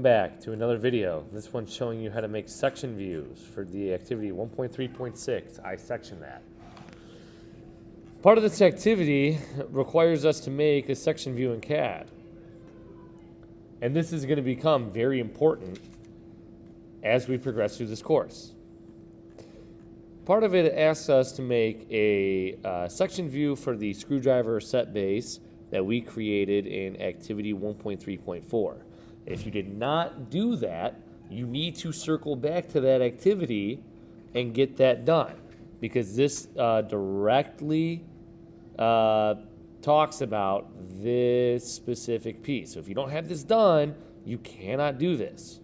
Back to another video. This one's showing you how to make section views for the activity 1.3.6. I section that. Part of this activity requires us to make a section view in CAD. And this is going to become very important as we progress through this course. Part of it asks us to make a section view for the screwdriver set base that we created in activity 1.3.4. If you did not do that, you need to circle back to that activity and get that done, because this directly talks about this specific piece. So if you don't have this done, you cannot do this.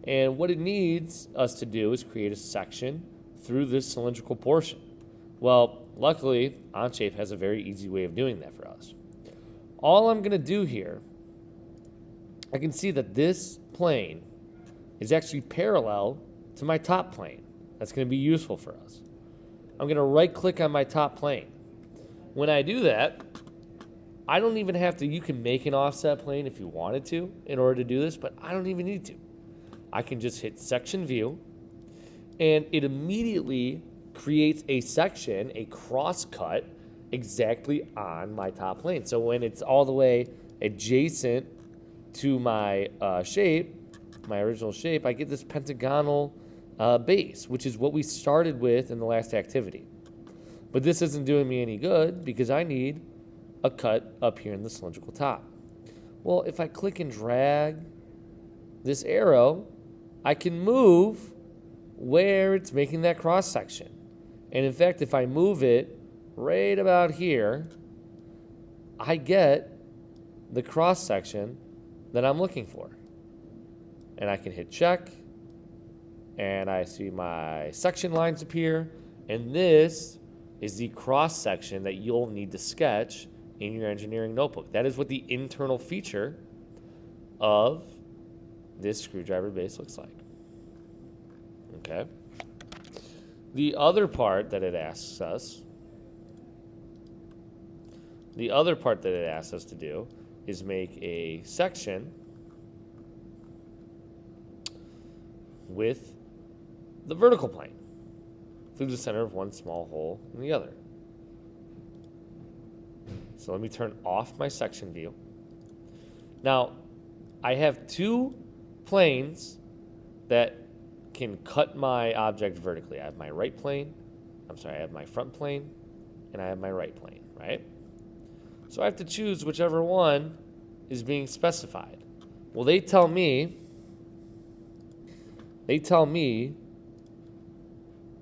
And what it needs us to do is create a section through this cylindrical portion. Well, luckily, Onshape has a very easy way of doing that for us. All I'm going to do here, I can see that this plane is actually parallel to my top plane. That's going to be useful for us. I'm going to right-click on my top plane. When I do that, I don't even have to, you can make an offset plane if you wanted to in order to do this, but I don't even need to. I can just hit Section View, and it immediately creates a section, a cross-cut, exactly on my top plane. So when it's all the way adjacent to my shape, my original shape, I get this pentagonal base, which is what we started with in the last activity. But this isn't doing me any good because I need a cut up here in the cylindrical top. Well, if I click and drag this arrow, I can move where it's making that cross section. And in fact, if I move it right about here, I get the cross section that I'm looking for. And I can hit check, and I see my section lines appear, and this is the cross section that you'll need to sketch in your engineering notebook. That is what the internal feature of this screwdriver base looks like. Okay. The other part that it asks us, to do is make a section with the vertical plane through the center of one small hole in the other. So let me turn off my section view. Now, I have two planes that can cut my object vertically. I have my right plane, I have my front plane, and I have my right plane, right? So I have to choose whichever one is being specified. Well, they tell me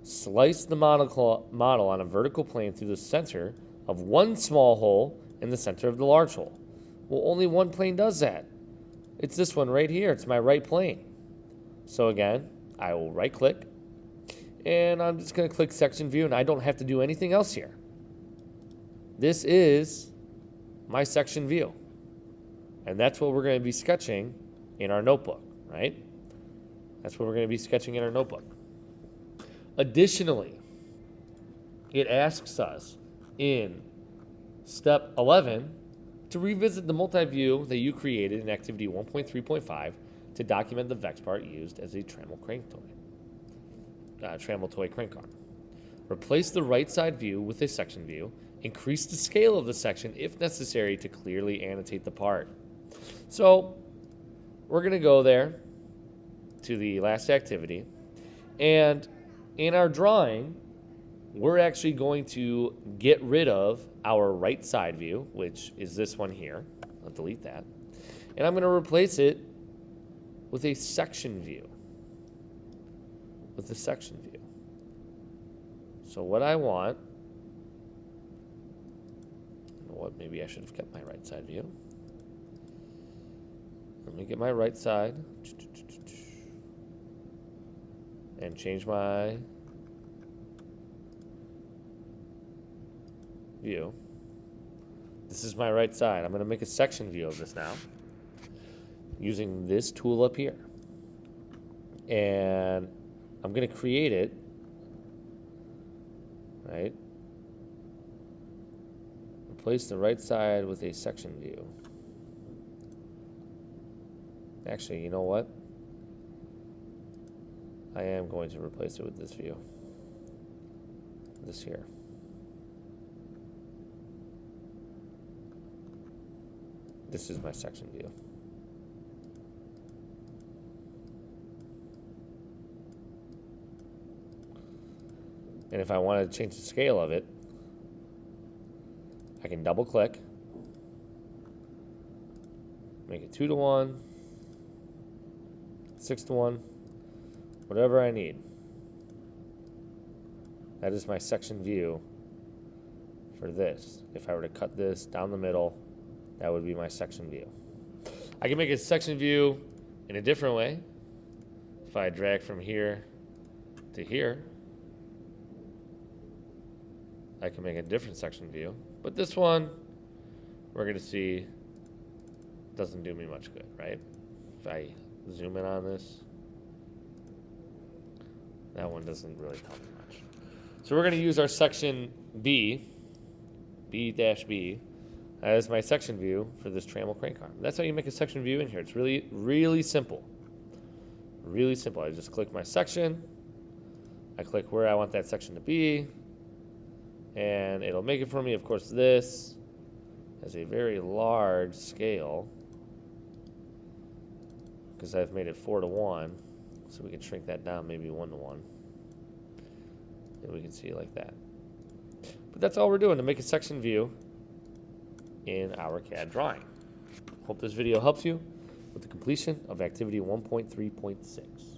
slice the model on a vertical plane through the center of one small hole in the center of the large hole. Well, only one plane does that. It's this one right here. It's my right plane. So again, I will right click, and I'm just going to click section view, and I don't have to do anything else here. This is my section view. And that's what we're going to be sketching in our notebook, right? That's what we're going to be sketching in our notebook. Additionally, it asks us in step 11 to revisit the multi-view that you created in activity 1.3.5 to document the VEX part used as a Trammell toy crank arm. Replace the right side view with a section view. Increase the scale of the section if necessary to clearly annotate the part. So we're going to go there to the last activity, and in our drawing, we're actually going to get rid of our right side view, which is this one here. I'll delete that. And I'm going to replace it with a section view. So what I want, maybe I should have kept my right side view. Let me get my right side and change my view. This is my right side. I'm going to make a section view of this now using this tool up here. And I'm going to create it, right? Replace the right side with a section view. Actually, you know what? I am going to replace it with this view. This here. This is my section view. And if I want to change the scale of it, I can double click, make it 2:1, 6:1, whatever I need. That is my section view for this. If I were to cut this down the middle, that would be my section view. I can make a section view in a different way. If I drag from here to here, I can make a different section view. But this one, we're going to see, doesn't do me much good, right? If I zoom in on this, that one doesn't really tell me much. So we're going to use our section B, B-B, as my section view for this Trammell crank arm. That's how you make a section view in here. It's really, really simple. Really simple. I just click my section. I click where I want that section to be. And it'll make it for me. Of course, this has a very large scale because I've made it 4:1. So we can shrink that down, maybe 1:1. And we can see it like that. But that's all we're doing to make a section view in our CAD drawing. Hope this video helps you with the completion of activity 1.3.6.